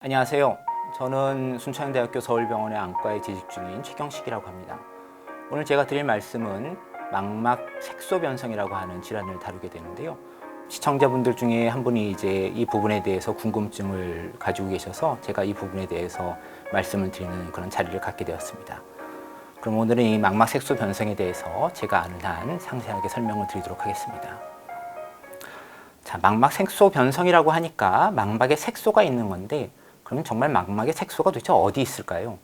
안녕하세요. 저는 순천대학교 서울병원의 안과에 재직 중인 최경식이라고 합니다. 오늘 제가 드릴 말씀은 망막 색소 변성이라고 하는 질환을 다루게 되는데요. 시청자분들 중에 한 분이 이제 이 부분에 대해서 궁금증을 가지고 계셔서 제가 이 부분에 대해서 말씀을 드리는 그런 자리를 갖게 되었습니다. 그럼 오늘은 이 망막 색소 변성에 대해서 제가 아는 한 상세하게 설명을 드리도록 하겠습니다. 자, 망막 색소 변성이라고 하니까 망막에 색소가 있는 건데 그럼 정말 망막에 색소가 도대체 어디 있을까요?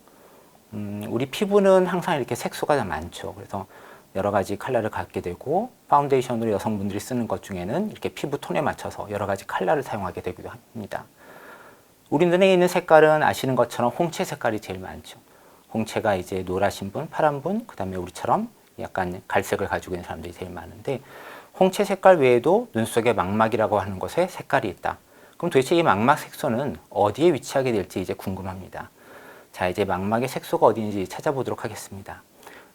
우리 피부는 항상 이렇게 색소가 많죠. 그래서 여러 가지 컬러를 갖게 되고 파운데이션으로 여성분들이 쓰는 것 중에는 이렇게 피부 톤에 맞춰서 여러 가지 컬러를 사용하게 되기도 합니다. 우리 눈에 있는 색깔은 아시는 것처럼 홍채 색깔이 제일 많죠. 홍채가 이제 노라신 분, 파란 분, 그 다음에 우리처럼 약간 갈색을 가지고 있는 사람들이 제일 많은데 홍채 색깔 외에도 눈 속에 망막이라고 하는 것에 색깔이 있다. 그럼 도대체 이 망막 색소는 어디에 위치하게 될지 이제 궁금합니다. 자, 이제 망막의 색소가 어디인지 찾아보도록 하겠습니다.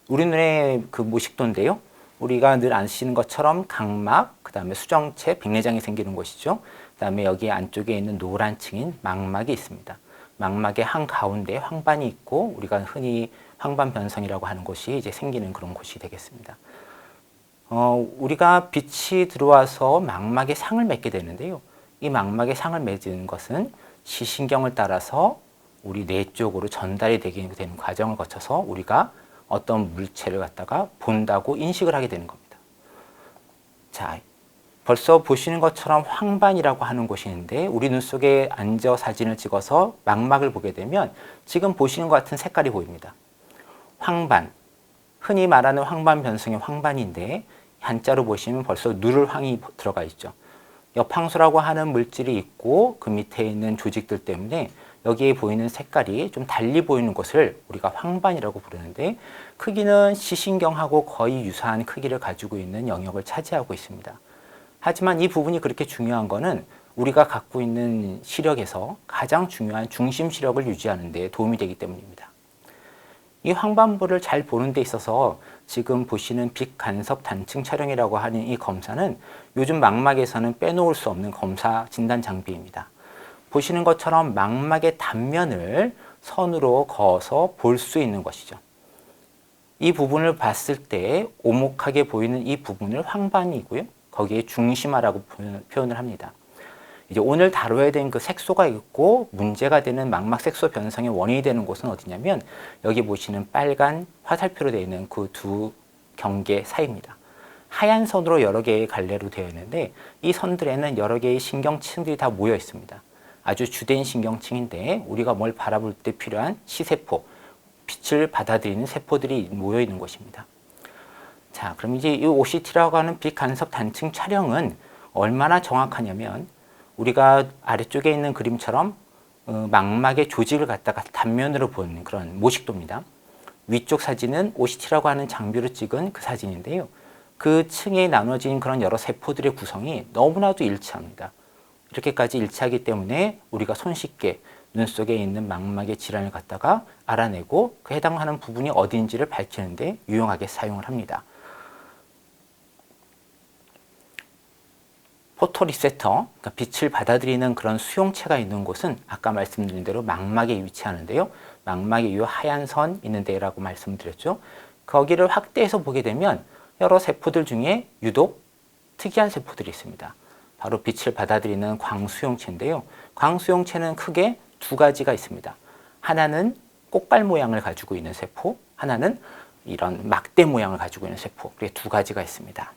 우리 눈의 그 모식도인데요. 우리가 늘 아시는 것처럼 각막, 그 다음에 수정체, 백내장이 생기는 곳이죠. 그 다음에 여기 안쪽에 있는 노란 층인 망막이 있습니다. 망막의 한가운데 황반이 있고 우리가 흔히 황반 변성이라고 하는 곳이 이제 생기는 그런 곳이 되겠습니다. 우리가 빛이 들어와서 망막에 상을 맺게 되는데요. 이 망막에 상을 맺는 것은 시신경을 따라서 우리 뇌 쪽으로 전달이 되게 되는 과정을 거쳐서 우리가 어떤 물체를 갖다가 본다고 인식을 하게 되는 겁니다. 자, 벌써 보시는 것처럼 황반이라고 하는 곳이 있는데 우리 눈 속에 앉아 사진을 찍어서 망막을 보게 되면 지금 보시는 것 같은 색깔이 보입니다. 황반, 흔히 말하는 황반 변성의 황반인데 한자로 보시면 벌써 누를 황이 들어가 있죠. 옆황소라고 하는 물질이 있고 그 밑에 있는 조직들 때문에 여기에 보이는 색깔이 좀 달리 보이는 것을 우리가 황반이라고 부르는데 크기는 시신경하고 거의 유사한 크기를 가지고 있는 영역을 차지하고 있습니다. 하지만 이 부분이 그렇게 중요한 것은 우리가 갖고 있는 시력에서 가장 중요한 중심 시력을 유지하는 데 도움이 되기 때문입니다. 이 황반부를 잘 보는 데 있어서 지금 보시는 빛 간섭 단층 촬영이라고 하는 이 검사는 요즘 망막에서는 빼놓을 수 없는 검사 진단 장비입니다. 보시는 것처럼 망막의 단면을 선으로 그어서 볼 수 있는 것이죠. 이 부분을 봤을 때 오목하게 보이는 이 부분을 황반이고요. 거기에 중심화라고 표현을 합니다. 이제 오늘 다뤄야 되는 그 색소가 있고 문제가 되는 망막 색소 변성의 원인이 되는 곳은 어디냐면 여기 보시는 빨간 화살표로 되어 있는 그 두 경계 사이입니다. 하얀 선으로 여러 개의 갈래로 되어 있는데 이 선들에는 여러 개의 신경층들이 다 모여 있습니다. 아주 주된 신경층인데 우리가 뭘 바라볼 때 필요한 시세포, 빛을 받아들이는 세포들이 모여 있는 곳입니다. 자, 그럼 이제 이 OCT라고 하는 빛 간섭 단층 촬영은 얼마나 정확하냐면 우리가 아래쪽에 있는 그림처럼 망막의 조직을 갖다가 단면으로 보는 그런 모식도입니다. 위쪽 사진은 OCT라고 하는 장비로 찍은 그 사진인데요. 그 층에 나눠진 그런 여러 세포들의 구성이 너무나도 일치합니다. 이렇게까지 일치하기 때문에 우리가 손쉽게 눈 속에 있는 망막의 질환을 갖다가 알아내고 그 해당하는 부분이 어디인지를 밝히는데 유용하게 사용을 합니다. 포토리셉터, 그러니까 빛을 받아들이는 그런 수용체가 있는 곳은 아까 말씀드린 대로 망막에 위치하는데요. 망막에 이 하얀 선 있는 데라고 말씀드렸죠. 거기를 확대해서 보게 되면 여러 세포들 중에 유독 특이한 세포들이 있습니다. 바로 빛을 받아들이는 광수용체인데요. 광수용체는 크게 두 가지가 있습니다. 하나는 꽃갈 모양을 가지고 있는 세포, 하나는 이런 막대 모양을 가지고 있는 세포, 이렇게 두 가지가 있습니다.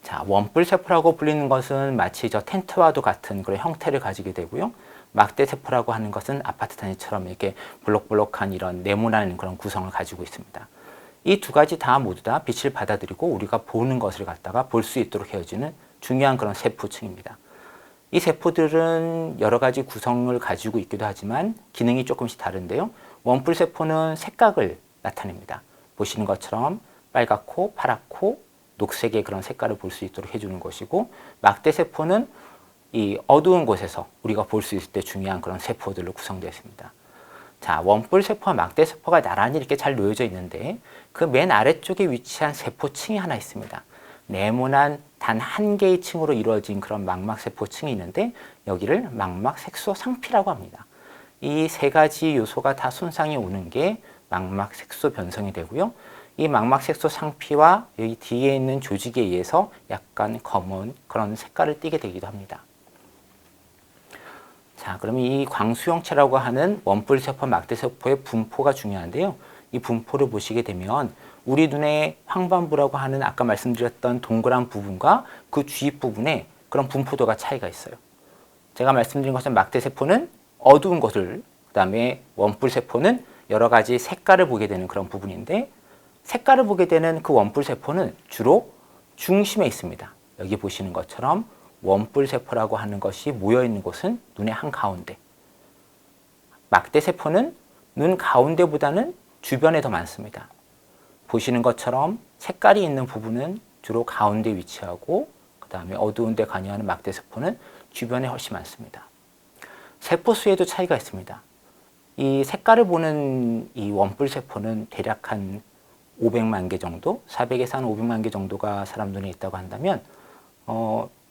자, 원뿔 세포라고 불리는 것은 마치 저 텐트와도 같은 그런 형태를 가지게 되고요. 막대 세포라고 하는 것은 아파트 단지처럼 이렇게 볼록볼록한 이런 네모난 그런 구성을 가지고 있습니다. 이 두 가지 다 모두 다 빛을 받아들이고 우리가 보는 것을 갖다가 볼 수 있도록 해주는 중요한 그런 세포층입니다. 이 세포들은 여러 가지 구성을 가지고 있기도 하지만 기능이 조금씩 다른데요. 원뿔 세포는 색각을 나타냅니다. 보시는 것처럼 빨갛고 파랗고 녹색의 그런 색깔을 볼 수 있도록 해주는 것이고 막대 세포는 이 어두운 곳에서 우리가 볼 수 있을 때 중요한 그런 세포들로 구성되어 있습니다. 자, 원뿔 세포와 막대 세포가 나란히 이렇게 잘 놓여져 있는데 그 맨 아래쪽에 위치한 세포층이 하나 있습니다. 네모난 단 한 개의 층으로 이루어진 그런 망막세포층이 있는데 여기를 망막색소 상피라고 합니다. 이 세 가지 요소가 다 손상이 오는 게 망막색소 변성이 되고요. 이 망막색소 상피와 여기 뒤에 있는 조직에 의해서 약간 검은 그런 색깔을 띠게 되기도 합니다. 자, 그러면 이 광수형체라고 하는 원뿔세포, 막대세포의 분포가 중요한데요. 이 분포를 보시게 되면 우리 눈의 황반부라고 하는 아까 말씀드렸던 동그란 부분과 그 주위 부분에 그런 분포도가 차이가 있어요. 제가 말씀드린 것처럼 막대세포는 어두운 것을, 그 다음에 원뿔세포는 여러 가지 색깔을 보게 되는 그런 부분인데 색깔을 보게 되는 그 원뿔세포는 주로 중심에 있습니다. 여기 보시는 것처럼 원뿔세포라고 하는 것이 모여있는 곳은 눈의 한가운데, 막대세포는 눈 가운데보다는 주변에 더 많습니다. 보시는 것처럼 색깔이 있는 부분은 주로 가운데 위치하고 그 다음에 어두운 데 관여하는 막대세포는 주변에 훨씬 많습니다. 세포수에도 차이가 있습니다. 이 색깔을 보는 이 원뿔세포는 대략 한 500만 개 정도, 400에서 한 500만 개 정도가 사람 눈에 있다고 한다면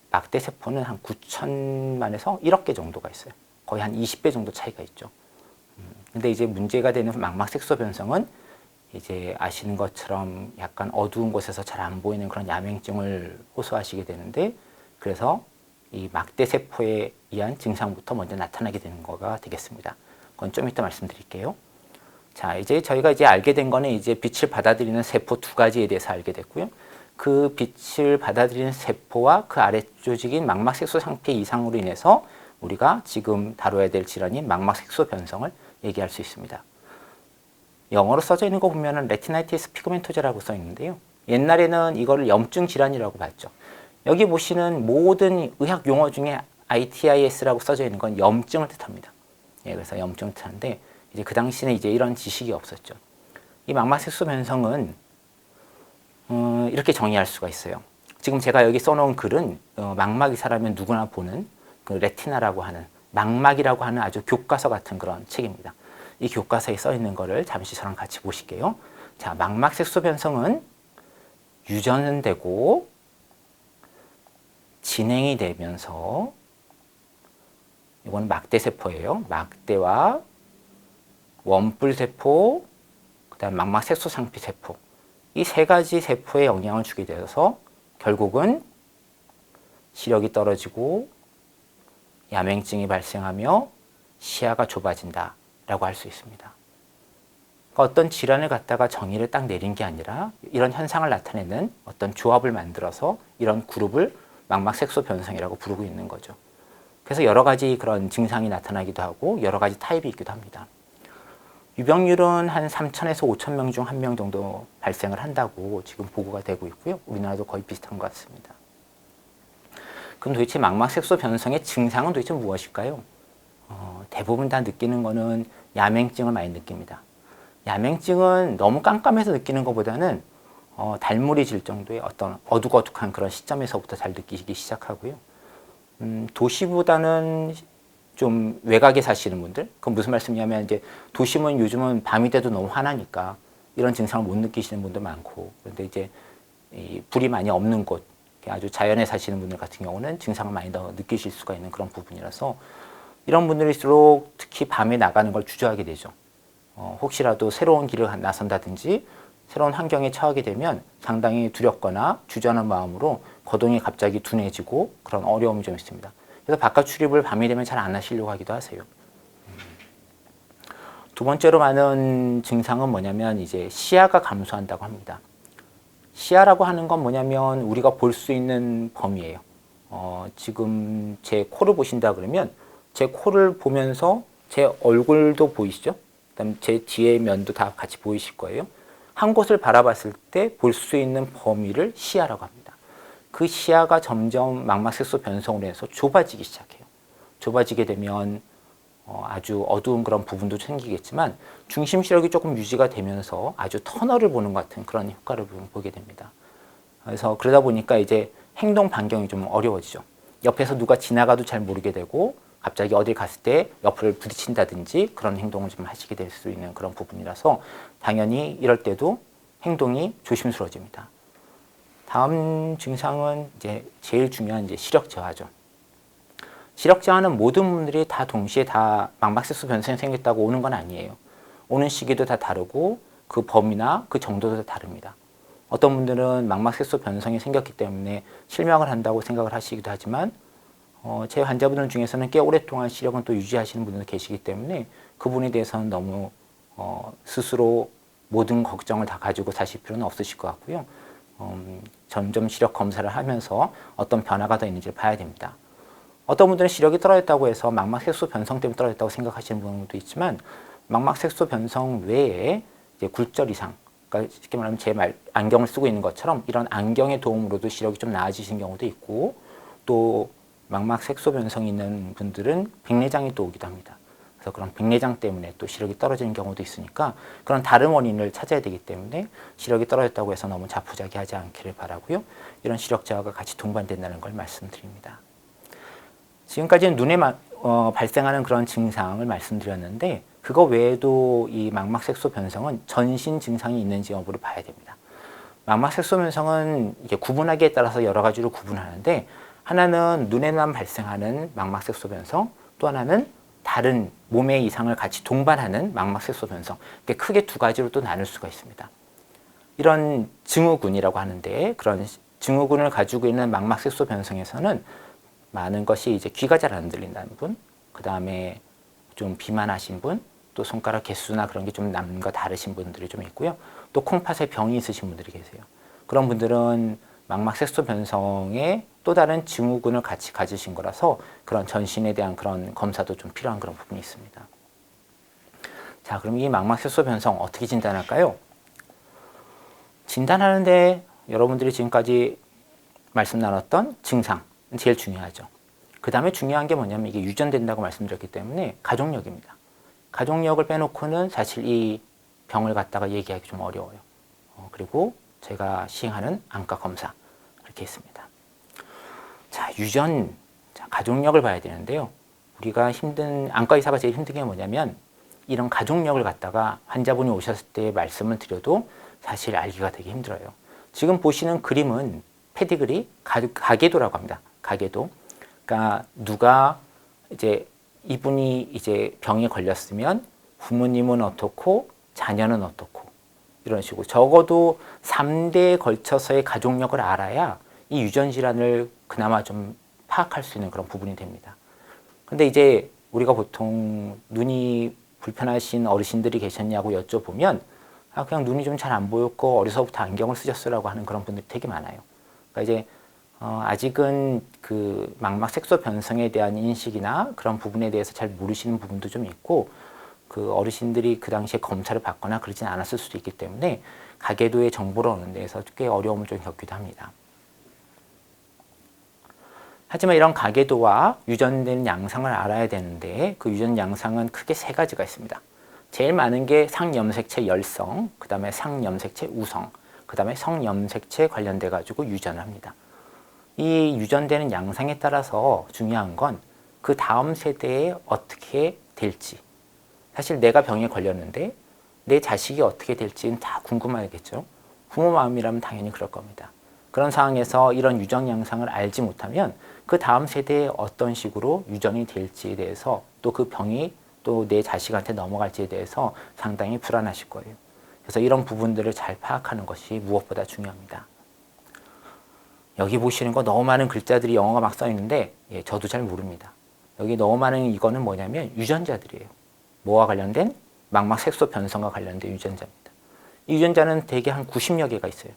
막대세포는 한 9천만에서 1억 개 정도가 있어요. 거의 한 20배 정도 차이가 있죠. 근데 이제 문제가 되는 망막색소 변성은 이제 아시는 것처럼 약간 어두운 곳에서 잘 안 보이는 그런 야맹증을 호소하시게 되는데 그래서 이 막대세포에 의한 증상부터 먼저 나타나게 되는 거가 되겠습니다. 그건 좀 이따 말씀드릴게요. 자, 이제 저희가 이제 알게 된 거는 이제 빛을 받아들이는 세포 두 가지에 대해서 알게 됐고요. 그 빛을 받아들이는 세포와 그 아래 조직인 망막색소 상피 이상으로 인해서 우리가 지금 다뤄야 될 질환인 망막색소 변성을 얘기할 수 있습니다. 영어로 써져 있는 거 보면은 레티나이티스 피그멘토제라고 써 있는데요. 옛날에는 이거를 염증 질환이라고 봤죠. 여기 보시는 모든 의학 용어 중에 ITIS라고 써져 있는 건 염증을 뜻합니다. 예, 그래서 염증을 뜻하는데 이제 그 당시에는 이제 이런 지식이 없었죠. 이 망막색소 변성은 이렇게 정의할 수가 있어요. 지금 제가 여기 써놓은 글은 망막이 사라면 누구나 보는 그 레티나라고 하는 망막이라고 하는 아주 교과서 같은 그런 책입니다. 이 교과서에 써 있는 거를 잠시 저랑 같이 보실게요. 자, 망막색소 변성은 유전되고 진행이 되면서 이건 막대세포예요. 막대와 원뿔세포, 그다음 망막색소 상피세포 이 세 가지 세포에 영향을 주게 되어서 결국은 시력이 떨어지고 야맹증이 발생하며 시야가 좁아진다 라고 할 수 있습니다. 그러니까 어떤 질환을 갖다가 정의를 딱 내린 게 아니라 이런 현상을 나타내는 어떤 조합을 만들어서 이런 그룹을 망막색소 변성이라고 부르고 있는 거죠. 그래서 여러 가지 그런 증상이 나타나기도 하고 여러 가지 타입이 있기도 합니다. 유병률은 한 3,000에서 5,000 명 중 1명 정도 발생을 한다고 지금 보고가 되고 있고요. 우리나라도 거의 비슷한 것 같습니다. 그럼 도대체 망막색소 변성의 증상은 도대체 무엇일까요? 대부분 다 느끼는 거는 야맹증을 많이 느낍니다. 야맹증은 너무 깜깜해서 느끼는 것보다는 달물이 질 정도의 어떤 어둑어둑한 그런 시점에서부터 잘 느끼기 시작하고요. 도시보다는 좀 외곽에 사시는 분들, 그건 무슨 말씀이냐면 이제 도심은 요즘은 밤이 돼도 너무 환하니까 이런 증상을 못 느끼시는 분도 많고, 그런데 이제 이 불이 많이 없는 곳, 아주 자연에 사시는 분들 같은 경우는 증상을 많이 더 느끼실 수가 있는 그런 부분이라서 이런 분들일수록 특히 밤에 나가는 걸 주저하게 되죠. 혹시라도 새로운 길을 나선다든지 새로운 환경에 처하게 되면 상당히 두렵거나 주저하는 마음으로 거동이 갑자기 둔해지고 그런 어려움이 좀 있습니다. 그래서 바깥 출입을 밤이 되면 잘 안 하시려고 하기도 하세요. 두 번째로 많은 증상은 뭐냐면 이제 시야가 감소한다고 합니다. 시야라고 하는 건 뭐냐면 우리가 볼 수 있는 범위예요. 지금 제 코를 보신다 그러면 제 코를 보면서 제 얼굴도 보이시죠? 그다음 제 뒤에 면도 다 같이 보이실 거예요. 한 곳을 바라봤을 때 볼 수 있는 범위를 시야라고 합니다. 그 시야가 점점 망막색소 변성으로 해서 좁아지기 시작해요. 좁아지게 되면 아주 어두운 그런 부분도 생기겠지만 중심 시력이 조금 유지가 되면서 아주 터널을 보는 것 같은 그런 효과를 보게 됩니다. 그래서 그러다 보니까 이제 행동 반경이 좀 어려워지죠. 옆에서 누가 지나가도 잘 모르게 되고 갑자기 어디 갔을 때 옆을 부딪힌다든지 그런 행동을 좀 하시게 될 수 있는 그런 부분이라서 당연히 이럴 때도 행동이 조심스러워집니다. 다음 증상은 이제 제일 중요한 이제 시력 저하죠. 시력 저하는 모든 분들이 다 동시에 다 망막색소 변성이 생겼다고 오는 건 아니에요. 오는 시기도 다 다르고 그 범위나 그 정도도 다 다릅니다. 어떤 분들은 망막색소 변성이 생겼기 때문에 실명을 한다고 생각을 하시기도 하지만 제 환자분들 중에서는 꽤 오랫동안 시력은 또 유지하시는 분들도 계시기 때문에 그분에 대해서는 너무 스스로 모든 걱정을 다 가지고 사실 필요는 없으실 것 같고요. 점점 시력 검사를 하면서 어떤 변화가 더 있는지를 봐야 됩니다. 어떤 분들은 시력이 떨어졌다고 해서 망막색소 변성 때문에 떨어졌다고 생각하시는 분도 있지만 망막색소 변성 외에 이제 굴절 이상, 그러니까 쉽게 말하면 안경을 쓰고 있는 것처럼 이런 안경의 도움으로도 시력이 좀 나아지신 경우도 있고 또 망막색소 변성이 있는 분들은 백내장이 또 오기도 합니다. 그래서 그런 백내장 때문에 또 시력이 떨어지는 경우도 있으니까 그런 다른 원인을 찾아야 되기 때문에 시력이 떨어졌다고 해서 너무 자포자기하지 않기를 바라고요. 이런 시력 저하가 같이 동반된다는 걸 말씀드립니다. 지금까지는 눈에 발생하는 그런 증상을 말씀드렸는데 그거 외에도 이 망막색소 변성은 전신 증상이 있는지 여부를 봐야 됩니다. 망막색소 변성은 이게 구분하기에 따라서 여러 가지로 구분하는데 하나는 눈에만 발생하는 망막색소 변성, 또 하나는 다른 몸의 이상을 같이 동반하는 망막색소 변성. 크게 두 가지로 또 나눌 수가 있습니다. 이런 증후군이라고 하는데 그런 증후군을 가지고 있는 망막색소 변성에서는 많은 것이 이제 귀가 잘 안 들린다는 분, 그 다음에 좀 비만하신 분, 또 손가락 개수나 그런 게 좀 남과 다르신 분들이 좀 있고요. 또 콩팥에 병이 있으신 분들이 계세요. 그런 분들은 망막색소 변성에 또 다른 증후군을 같이 가지신 거라서 그런 전신에 대한 그런 검사도 좀 필요한 그런 부분이 있습니다. 자, 그럼 이 망막색소 변성 어떻게 진단할까요? 진단하는데 여러분들이 지금까지 말씀 나눴던 증상 제일 중요하죠. 그 다음에 중요한 게 뭐냐면 이게 유전된다고 말씀드렸기 때문에 가족력입니다. 가족력을 빼놓고는 사실 이 병을 갖다가 얘기하기 좀 어려워요. 그리고 제가 시행하는 안과 검사 이렇게 있습니다. 자, 유전, 가족력을 봐야 되는데요. 우리가 안과 의사가 제일 힘든 게 뭐냐면 이런 가족력을 갖다가 환자분이 오셨을 때 말씀을 드려도 사실 알기가 되게 힘들어요. 지금 보시는 그림은 페디그리, 가계도라고 합니다. 가계도. 그러니까 누가 이제 이분이 이제 병에 걸렸으면 부모님은 어떻고 자녀는 어떻고 이런 식으로 적어도 3대에 걸쳐서의 가족력을 알아야 이 유전 질환을 그나마 좀 파악할 수 있는 그런 부분이 됩니다. 근데 이제 우리가 보통 눈이 불편하신 어르신들이 계셨냐고 여쭤보면 그냥 눈이 좀 잘 안 보였고 어려서부터 안경을 쓰셨으라고 하는 그런 분들이 되게 많아요. 그러니까 이제 아직은 그 망막색소 변성에 대한 인식이나 그런 부분에 대해서 잘 모르시는 부분도 좀 있고 그 어르신들이 그 당시에 검사를 받거나 그러진 않았을 수도 있기 때문에 가계도의 정보를 얻는 데에서 꽤 어려움을 좀 겪기도 합니다. 하지만 이런 가계도와 유전된 양상을 알아야 되는데 그 유전 양상은 크게 세 가지가 있습니다. 제일 많은 게 상염색체 열성, 그 다음에 상염색체 우성, 그 다음에 성염색체 관련돼 가지고 유전을 합니다. 이 유전되는 양상에 따라서 중요한 건 그 다음 세대에 어떻게 될지. 사실 내가 병에 걸렸는데 내 자식이 어떻게 될지는 다 궁금하겠죠. 부모 마음이라면 당연히 그럴 겁니다. 그런 상황에서 이런 유전 양상을 알지 못하면 그 다음 세대에 어떤 식으로 유전이 될지에 대해서 또 그 병이 또 내 자식한테 넘어갈지에 대해서 상당히 불안하실 거예요. 그래서 이런 부분들을 잘 파악하는 것이 무엇보다 중요합니다. 여기 보시는 거 너무 많은 글자들이 영어가 막 써 있는데 저도 잘 모릅니다. 여기 너무 많은 이거는 뭐냐면 유전자들이에요. 뭐와 관련된? 망막색소 변성과 관련된 유전자입니다. 이 유전자는 대개 한 90여 개가 있어요.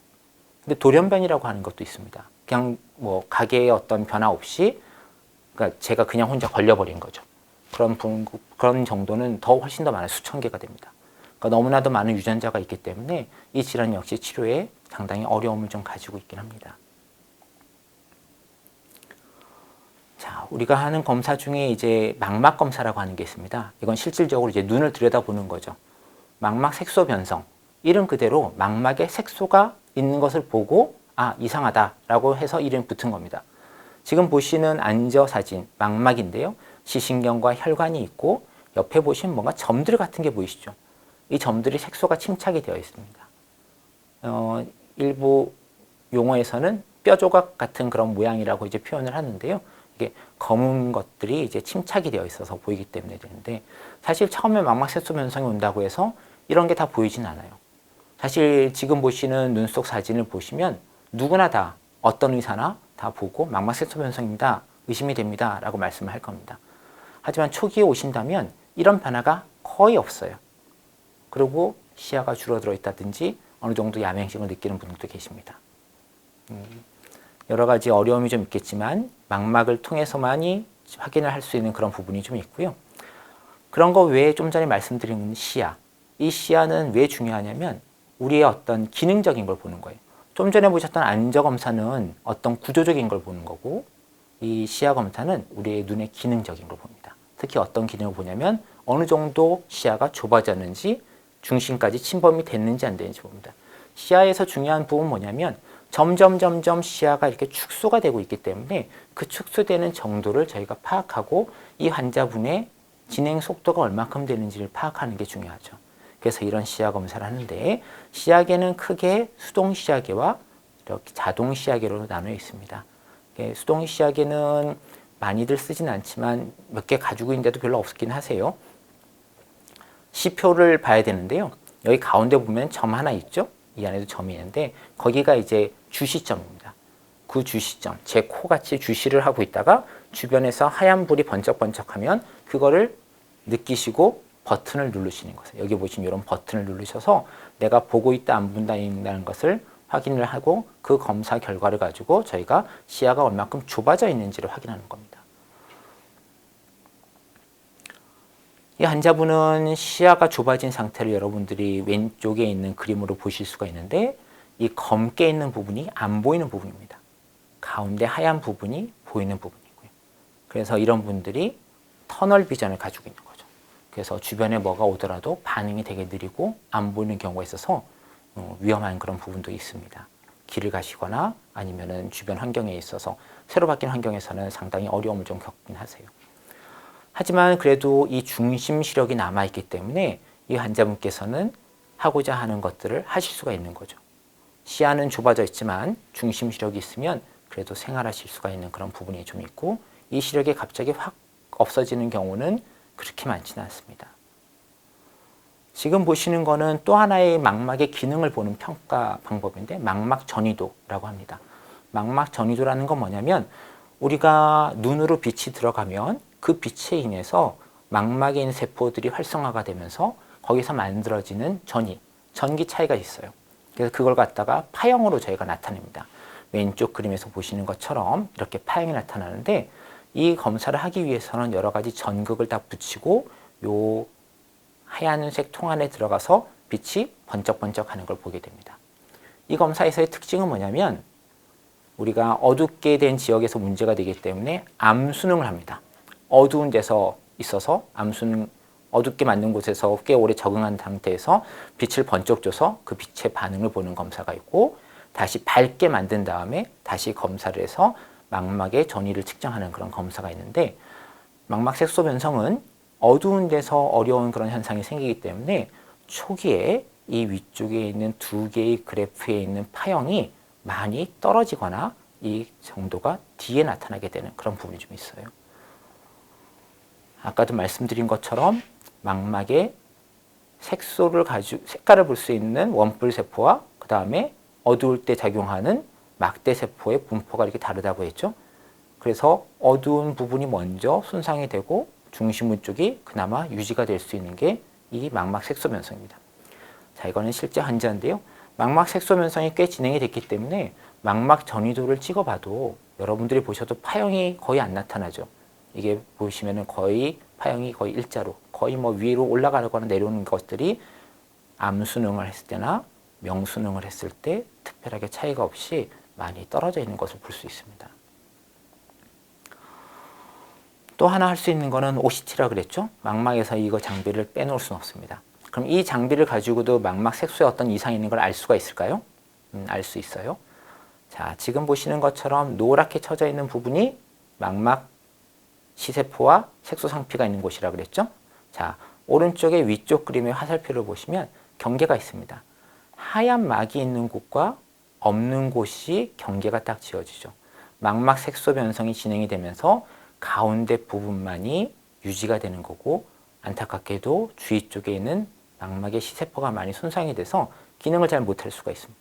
근데 돌연변이라고 하는 것도 있습니다. 그냥 뭐 가계의 어떤 변화 없이 그러니까 제가 그냥 혼자 걸려버린 거죠. 그런 정도는 훨씬 더 많아요. 수천 개가 됩니다. 그러니까 너무나도 많은 유전자가 있기 때문에 이 질환 역시 치료에 상당히 어려움을 좀 가지고 있긴 합니다. 자, 우리가 하는 검사 중에 이제 망막 검사라고 하는 게 있습니다. 이건 실질적으로 이제 눈을 들여다보는 거죠. 망막 색소 변성. 이름 그대로 망막에 색소가 있는 것을 보고 이상하다라고 해서 이름이 붙은 겁니다. 지금 보시는 안저 사진, 망막인데요. 시신경과 혈관이 있고 옆에 보시면 뭔가 점들 같은 게 보이시죠? 이 점들이 색소가 침착이 되어 있습니다. 일부 용어에서는 뼈 조각 같은 그런 모양이라고 이제 표현을 하는데요. 이게 검은 것들이 이제 침착이 되어 있어서 보이기 때문에 되는데, 사실 처음에 망막 색소 변성이 온다고 해서 이런 게 다 보이진 않아요. 사실 지금 보시는 눈 속 사진을 보시면 누구나 다 어떤 의사나 다 보고 망막 색소 변성입니다, 의심이 됩니다 라고 말씀을 할 겁니다. 하지만 초기에 오신다면 이런 변화가 거의 없어요. 그리고 시야가 줄어들어 있다든지 어느 정도 야맹증을 느끼는 분들도 계십니다. 여러 가지 어려움이 좀 있겠지만 망막을 통해서만이 확인을 할 수 있는 그런 부분이 좀 있고요. 그런 거 외에 좀 전에 말씀드린 시야, 이 시야는 왜 중요하냐면 우리의 어떤 기능적인 걸 보는 거예요. 좀 전에 보셨던 안저 검사는 어떤 구조적인 걸 보는 거고, 이 시야 검사는 우리의 눈의 기능적인 걸 봅니다. 특히 어떤 기능을 보냐면 어느 정도 시야가 좁아졌는지, 중심까지 침범이 됐는지 안 되는지 봅니다. 시야에서 중요한 부분은 뭐냐면 점점 시야가 이렇게 축소가 되고 있기 때문에 그 축소되는 정도를 저희가 파악하고 이 환자분의 진행 속도가 얼마큼 되는지를 파악하는 게 중요하죠. 그래서 이런 시야 검사를 하는데, 시야계는 크게 수동 시야계와 이렇게 자동 시야계로 나누어 있습니다. 수동 시야계는 많이들 쓰진 않지만 몇 개 가지고 있는데도 별로 없긴 하세요. 시표를 봐야 되는데요. 여기 가운데 보면 점 하나 있죠? 이 안에도 점이 있는데 거기가 이제 주시점입니다. 그 주시점, 제 코같이 주시를 하고 있다가 주변에서 하얀 불이 번쩍번쩍하면 그거를 느끼시고 버튼을 누르시는 거예요. 여기 보시면 이런 버튼을 누르셔서 내가 보고 있다 안 본다는 것을 확인을 하고 그 검사 결과를 가지고 저희가 시야가 얼마큼 좁아져 있는지를 확인하는 겁니다. 이 환자분은 시야가 좁아진 상태를 여러분들이 왼쪽에 있는 그림으로 보실 수가 있는데, 이 검게 있는 부분이 안 보이는 부분입니다. 가운데 하얀 부분이 보이는 부분이고요. 그래서 이런 분들이 터널 비전을 가지고 있는 거죠. 그래서 주변에 뭐가 오더라도 반응이 되게 느리고 안 보이는 경우가 있어서 위험한 그런 부분도 있습니다. 길을 가시거나 아니면은 주변 환경에 있어서 새로 바뀐 환경에서는 상당히 어려움을 좀 겪긴 하세요. 하지만 그래도 이 중심 시력이 남아있기 때문에 이 환자분께서는 하고자 하는 것들을 하실 수가 있는 거죠. 시야는 좁아져 있지만 중심 시력이 있으면 그래도 생활하실 수가 있는 그런 부분이 좀 있고, 이 시력이 갑자기 확 없어지는 경우는 그렇게 많지는 않습니다. 지금 보시는 거는 또 하나의 망막의 기능을 보는 평가 방법인데 망막 전이도라고 합니다. 망막 전이도라는 건 뭐냐면 우리가 눈으로 빛이 들어가면 그 빛에 인해서 망막에 있는 세포들이 활성화가 되면서 거기서 만들어지는 전기 차이가 있어요. 그래서 그걸 갖다가 파형으로 저희가 나타냅니다. 왼쪽 그림에서 보시는 것처럼 이렇게 파형이 나타나는데, 이 검사를 하기 위해서는 여러 가지 전극을 다 붙이고 요 하얀색 통 안에 들어가서 빛이 번쩍번쩍하는 걸 보게 됩니다. 이 검사에서의 특징은 뭐냐면 우리가 어둡게 된 지역에서 문제가 되기 때문에 암수능을 합니다. 어두운 데서 있어서 암수능, 어둡게 만든 곳에서 꽤 오래 적응한 상태에서 빛을 번쩍 줘서 그 빛의 반응을 보는 검사가 있고, 다시 밝게 만든 다음에 다시 검사를 해서 망막의 전이를 측정하는 그런 검사가 있는데, 망막 색소 변성은 어두운 데서 어려운 그런 현상이 생기기 때문에 초기에 이 위쪽에 있는 두 개의 그래프에 있는 파형이 많이 떨어지거나 이 정도가 뒤에 나타나게 되는 그런 부분이 좀 있어요. 아까도 말씀드린 것처럼 망막에 색깔을 볼 수 있는 원뿔 세포와 그 다음에 어두울 때 작용하는 막대 세포의 분포가 이렇게 다르다고 했죠. 그래서 어두운 부분이 먼저 손상이 되고 중심부 쪽이 그나마 유지가 될 수 있는 게 이 망막 색소 변성입니다. 자, 이거는 실제 환자인데요. 망막 색소 변성이 꽤 진행이 됐기 때문에 망막 전이도를 찍어봐도 여러분들이 보셔도 파형이 거의 안 나타나죠. 이게 보시면은 거의 파형이 거의 일자로, 거의 뭐 위로 올라가거나 내려오는 것들이 암수능을 했을 때나 명수능을 했을 때 특별하게 차이가 없이 많이 떨어져 있는 것을 볼 수 있습니다. 또 하나 할 수 있는 거는 OCT라고 그랬죠. 망막에서 이거 장비를 빼놓을 수는 없습니다. 그럼 이 장비를 가지고도 망막 색소에 어떤 이상이 있는 걸 알 수가 있을까요? 알 수 있어요. 자, 지금 보시는 것처럼 노랗게 쳐져 있는 부분이 망막 시세포와 색소 상피가 있는 곳이라고 그랬죠. 자, 오른쪽에 위쪽 그림의 화살표를 보시면 경계가 있습니다. 하얀 막이 있는 곳과 없는 곳이 경계가 딱 지어지죠. 망막 색소 변성이 진행이 되면서 가운데 부분만이 유지가 되는 거고, 안타깝게도 주위 쪽에 있는 망막의 시세포가 많이 손상이 돼서 기능을 잘 못할 수가 있습니다.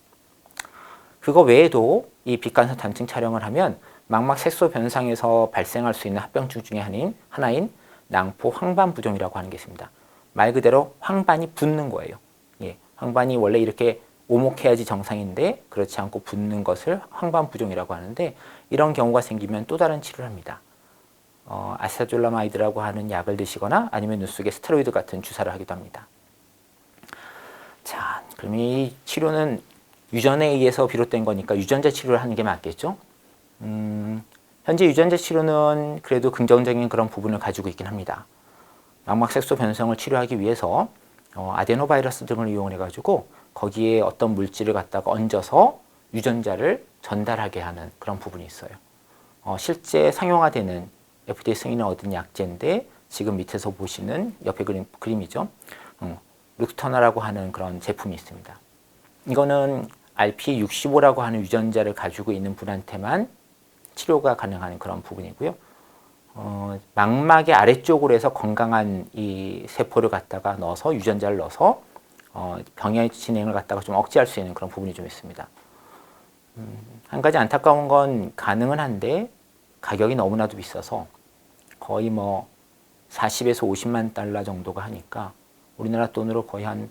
그거 외에도 이 빛간섭 단층 촬영을 하면 망막 색소 변상에서 발생할 수 있는 합병증 중에 하나인 낭포 황반 부종이라고 하는 게 있습니다. 말 그대로 황반이 붓는 거예요. 예, 황반이 원래 이렇게 오목해야지 정상인데 그렇지 않고 붓는 것을 황반 부종이라고 하는데, 이런 경우가 생기면 또 다른 치료를 합니다. 아세토졸라마이드라고 하는 약을 드시거나 아니면 눈 속에 스테로이드 같은 주사를 하기도 합니다. 자, 그럼 이 치료는 유전에 의해서 비롯된 거니까 유전자 치료를 하는 게 맞겠죠? 현재 유전자 치료는 그래도 긍정적인 그런 부분을 가지고 있긴 합니다. 망막색소 변성을 치료하기 위해서 아데노바이러스 등을 이용해 가지고 거기에 어떤 물질을 갖다가 얹어서 유전자를 전달하게 하는 그런 부분이 있어요. 실제 상용화되는 FDA 승인을 얻은 약제인데, 지금 밑에서 보시는 옆에 그림이죠. 룩터나라고 하는 그런 제품이 있습니다. 이거는 RP65라고 하는 유전자를 가지고 있는 분한테만 치료가 가능한 그런 부분이고요. 망막의 아래쪽으로 해서 건강한 이 세포를 갖다가 넣어서 유전자를 넣어서 병의 진행을 갖다가 좀 억제할 수 있는 그런 부분이 좀 있습니다. 한 가지 안타까운 건 가능은 한데 가격이 너무나도 비싸서 거의 뭐 40에서 50만 달러 정도가 하니까 우리나라 돈으로 거의 한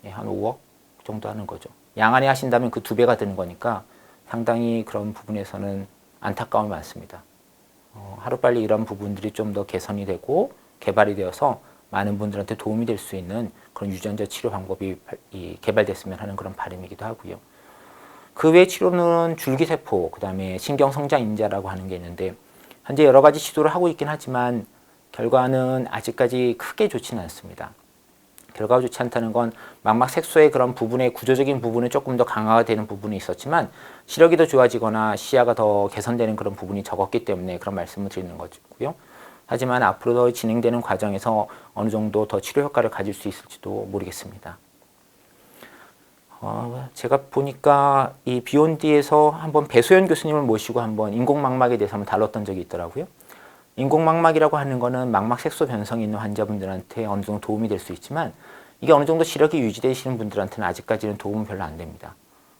5억 정도 하는 거죠. 양안에 하신다면 그 2배가 드는 거니까 상당히 그런 부분에서는 안타까움이 많습니다. 하루빨리 이런 부분들이 좀 더 개선이 되고 개발이 되어서 많은 분들한테 도움이 될 수 있는 그런 유전자 치료 방법이 개발됐으면 하는 그런 바람이기도 하고요. 그 외 치료는 줄기세포, 그 다음에 신경성장인자라고 하는 게 있는데, 현재 여러 가지 시도를 하고 있긴 하지만 결과는 아직까지 크게 좋지는 않습니다. 결과가 좋지 않다는 건 망막 색소의 그런 부분의 구조적인 부분은 조금 더 강화가 되는 부분이 있었지만 시력이 더 좋아지거나 시야가 더 개선되는 그런 부분이 적었기 때문에 그런 말씀을 드리는 거고요. 하지만 앞으로 더 진행되는 과정에서 어느 정도 더 치료 효과를 가질 수 있을지도 모르겠습니다. 제가 보니까 이 비욘디에서 한번 배소연 교수님을 모시고 한번 인공망막에 대해서 한번 다뤘던 적이 있더라고요. 인공망막이라고 하는 거는 망막 색소 변성이 있는 환자분들한테 어느 정도 도움이 될 수 있지만, 이게 어느 정도 시력이 유지되시는 분들한테는 아직까지는 도움은 별로 안 됩니다.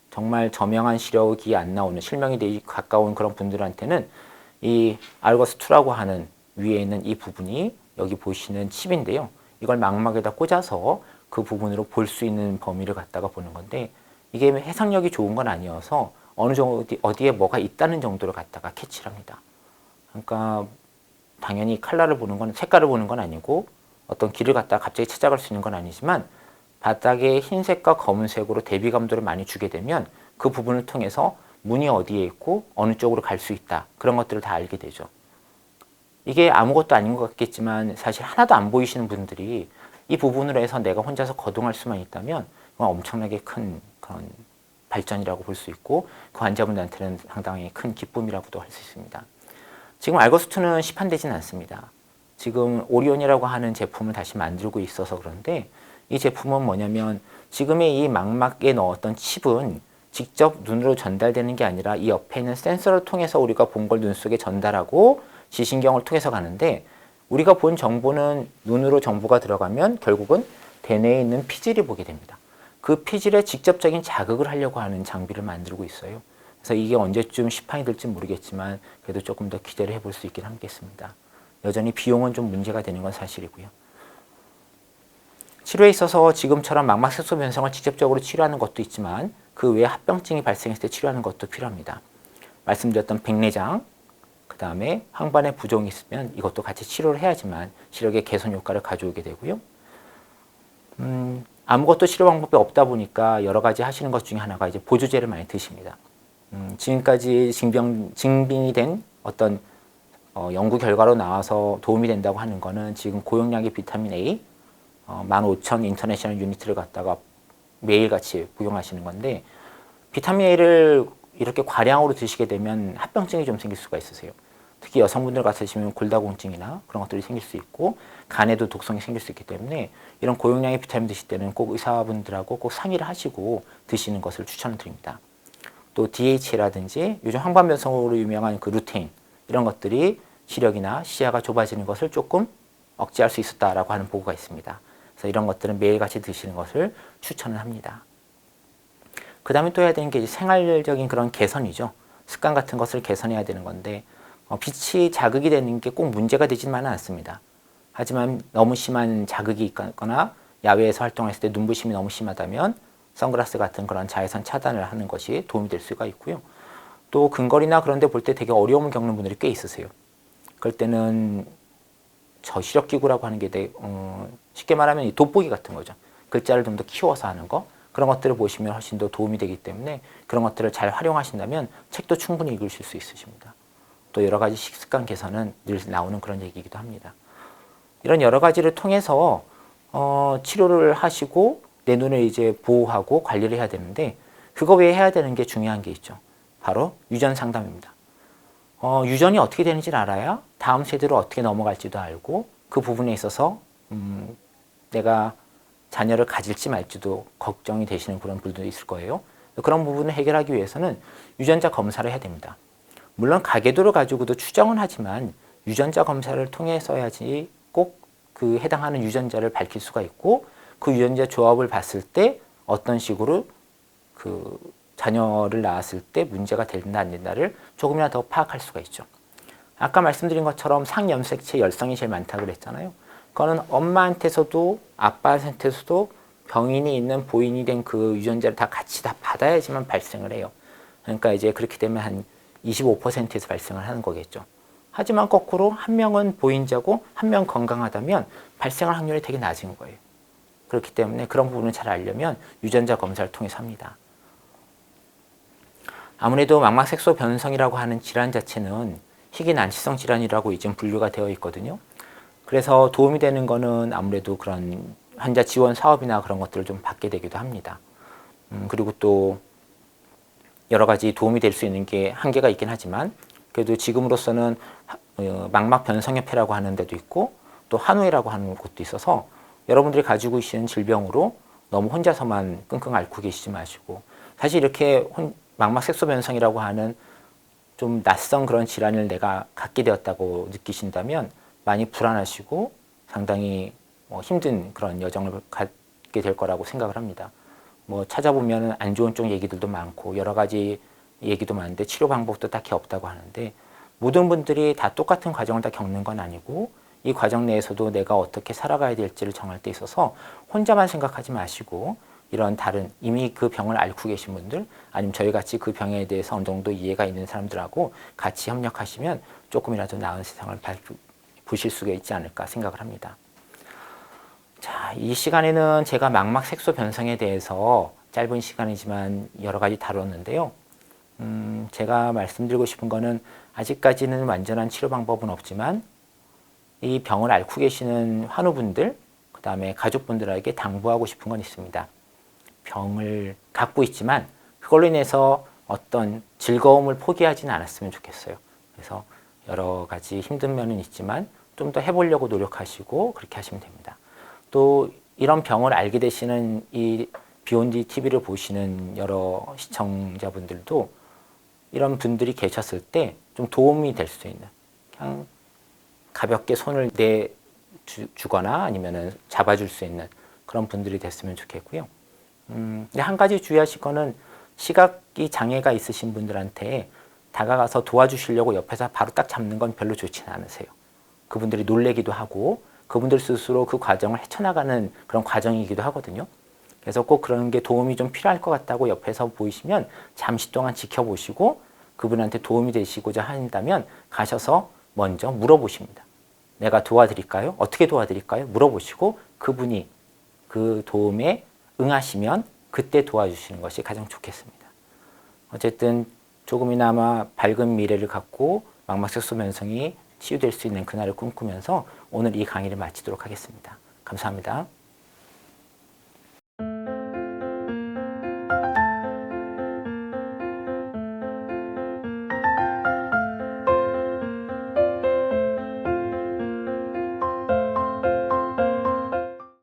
정말 저명한 시력이 안 나오는, 실명이 되기 가까운 그런 분들한테는 이 알거스2라고 하는 위에 있는 이 부분이 여기 보시는 칩인데요. 이걸 망막에다 꽂아서 그 부분으로 볼 수 있는 범위를 갖다가 보는 건데, 이게 해상력이 좋은 건 아니어서 어느 정도 어디에 뭐가 있다는 정도를 갖다가 캐치를 합니다. 그러니까 당연히 컬러를 보는 건, 색깔을 보는 건 아니고 어떤 길을 갖다가 갑자기 찾아갈 수 있는 건 아니지만 바닥에 흰색과 검은색으로 대비감도를 많이 주게 되면 그 부분을 통해서 문이 어디에 있고 어느 쪽으로 갈 수 있다, 그런 것들을 다 알게 되죠. 이게 아무것도 아닌 것 같겠지만 사실 하나도 안 보이시는 분들이 이 부분으로 해서 내가 혼자서 거동할 수만 있다면 엄청나게 큰 그런 발전이라고 볼 수 있고, 그 환자분들한테는 상당히 큰 기쁨이라고도 할 수 있습니다. 지금 알거스2는 시판되진 않습니다. 지금 오리온이라고 하는 제품을 다시 만들고 있어서 그런데, 이 제품은 뭐냐면 지금의 이 망막에 넣었던 칩은 직접 눈으로 전달되는 게 아니라 이 옆에 있는 센서를 통해서 우리가 본 걸 눈 속에 전달하고 지신경을 통해서 가는데, 우리가 본 정보는 눈으로 정보가 들어가면 결국은 대뇌에 있는 피질이 보게 됩니다. 그 피질에 직접적인 자극을 하려고 하는 장비를 만들고 있어요. 그래서 이게 언제쯤 시판이 될지 모르겠지만 그래도 조금 더 기대를 해볼 수 있긴 하겠습니다. 여전히 비용은 좀 문제가 되는 건 사실이고요. 치료에 있어서 지금처럼 망막색소 변성을 직접적으로 치료하는 것도 있지만 그 외에 합병증이 발생했을 때 치료하는 것도 필요합니다. 말씀드렸던 백내장, 그 다음에 황반의 부종이 있으면 이것도 같이 치료를 해야지만 시력의 개선 효과를 가져오게 되고요. 아무것도 치료 방법이 없다 보니까 여러 가지 하시는 것 중에 하나가 이제 보조제를 많이 드십니다. 지금까지 증빙이 된 어떤 연구 결과로 나와서 도움이 된다고 하는 거는 지금 고용량의 비타민 A 15,000 인터내셔널 유니트를 갖다가 매일같이 복용하시는 건데, 비타민 A를 이렇게 과량으로 드시게 되면 합병증이 좀 생길 수가 있으세요. 특히 여성분들 같으시면 골다공증이나 그런 것들이 생길 수 있고 간에도 독성이 생길 수 있기 때문에 이런 고용량의 비타민 드실 때는 꼭 의사분들하고 꼭 상의를 하시고 드시는 것을 추천을 드립니다. 또 DHA라든지 요즘 황반변성으로 유명한 그 루테인 이런 것들이 시력이나 시야가 좁아지는 것을 조금 억제할 수 있었다라고 하는 보고가 있습니다. 그래서 이런 것들은 매일같이 드시는 것을 추천을 합니다. 그 다음에 또 해야 되는 게 이제 생활적인 그런 개선이죠. 습관 같은 것을 개선해야 되는 건데 빛이 자극이 되는 게 꼭 문제가 되지만은 않습니다. 하지만 너무 심한 자극이 있거나 야외에서 활동했을 때 눈부심이 너무 심하다면 선글라스 같은 그런 자외선 차단을 하는 것이 도움이 될 수가 있고요. 또 근거리나 그런 데 볼 때 되게 어려움을 겪는 분들이 꽤 있으세요. 그럴 때는 저시력기구라고 하는 게 쉽게 말하면 이 돋보기 같은 거죠. 글자를 좀 더 키워서 하는 거. 그런 것들을 보시면 훨씬 더 도움이 되기 때문에 그런 것들을 잘 활용하신다면 책도 충분히 읽으실 수 있으십니다. 또 여러 가지 식습관 개선은 늘 나오는 그런 얘기이기도 합니다. 이런 여러 가지를 통해서 치료를 하시고 내 눈을 이제 보호하고 관리를 해야 되는데 그거 외에 해야 되는 게 중요한 게 있죠. 바로 유전 상담입니다. 유전이 어떻게 되는지를 알아야 다음 세대로 어떻게 넘어갈지도 알고 그 부분에 있어서 내가 자녀를 가질지 말지도 걱정이 되시는 그런 분들도 있을 거예요. 그런 부분을 해결하기 위해서는 유전자 검사를 해야 됩니다. 물론 가계도를 가지고도 추정은 하지만 유전자 검사를 통해서야지 꼭 그 해당하는 유전자를 밝힐 수가 있고 그 유전자 조합을 봤을 때 어떤 식으로 그 자녀를 낳았을 때 문제가 된다 안 된다를 조금이나 더 파악할 수가 있죠. 아까 말씀드린 것처럼 상염색체 열성이 제일 많다고 그랬잖아요. 그거는 엄마한테서도 아빠한테서도 병인이 있는 보인이 된 그 유전자를 다 같이 다 받아야지만 발생을 해요. 그러니까 이제 그렇게 되면 한 25%에서 발생을 하는 거겠죠. 하지만 거꾸로 한 명은 보인자고 한 명 건강하다면 발생할 확률이 되게 낮은 거예요. 그렇기 때문에 그런 부분을 잘 알려면 유전자 검사를 통해서 합니다. 아무래도 망막색소 변성이라고 하는 질환 자체는 희귀 난치성 질환이라고 이제 분류가 되어 있거든요. 그래서 도움이 되는 거는 아무래도 그런 환자 지원 사업이나 그런 것들을 좀 받게 되기도 합니다. 그리고 또 여러 가지 도움이 될 수 있는 게 한계가 있긴 하지만 그래도 지금으로서는 망막변성협회라고 하는 데도 있고 또 한우회라고 하는 곳도 있어서 여러분들이 가지고 계시는 질병으로 너무 혼자서만 끙끙 앓고 계시지 마시고 사실 이렇게 망막색소 변성이라고 하는 좀 낯선 그런 질환을 내가 갖게 되었다고 느끼신다면 많이 불안하시고 상당히 힘든 그런 여정을 갖게 될 거라고 생각을 합니다. 찾아보면 안 좋은 쪽 얘기들도 많고 여러 가지 얘기도 많은데 치료 방법도 딱히 없다고 하는데 모든 분들이 다 똑같은 과정을 다 겪는 건 아니고 이 과정 내에서도 내가 어떻게 살아가야 될지를 정할 때 있어서 혼자만 생각하지 마시고 이런 다른 이미 그 병을 앓고 계신 분들 아니면 저희같이 그 병에 대해서 어느 정도 이해가 있는 사람들하고 같이 협력하시면 조금이라도 나은 세상을 보실 수가 있지 않을까 생각을 합니다. 자, 이 시간에는 제가 망막색소 변성에 대해서 짧은 시간이지만 여러 가지 다뤘는데요. 제가 말씀드리고 싶은 거는 아직까지는 완전한 치료 방법은 없지만 이 병을 앓고 계시는 환우분들, 그 다음에 가족분들에게 당부하고 싶은 건 있습니다. 병을 갖고 있지만 그걸로 인해서 어떤 즐거움을 포기하지는 않았으면 좋겠어요. 그래서 여러 가지 힘든 면은 있지만 좀 더 해보려고 노력하시고 그렇게 하시면 됩니다. 또 이런 병을 알게 되시는 이 비욘디 TV를 보시는 여러 시청자분들도 이런 분들이 계셨을 때 좀 도움이 될 수 있는 그냥 가볍게 손을 내주거나 아니면은 잡아줄 수 있는 그런 분들이 됐으면 좋겠고요. 근데 한 가지 주의하실 거는 시각이 장애가 있으신 분들한테 다가가서 도와주시려고 옆에서 바로 딱 잡는 건 별로 좋지는 않으세요. 그분들이 놀래기도 하고 그분들 스스로 그 과정을 헤쳐나가는 그런 과정이기도 하거든요. 그래서 꼭 그런 게 도움이 좀 필요할 것 같다고 옆에서 보이시면 잠시 동안 지켜보시고 그분한테 도움이 되시고자 한다면 가셔서 먼저 물어보십니다. 내가 도와드릴까요? 어떻게 도와드릴까요? 물어보시고 그분이 그 도움에 응하시면 그때 도와주시는 것이 가장 좋겠습니다. 어쨌든 조금이나마 밝은 미래를 갖고 망막색소 변성이 치유될 수 있는 그날을 꿈꾸면서 오늘 이 강의를 마치도록 하겠습니다. 감사합니다.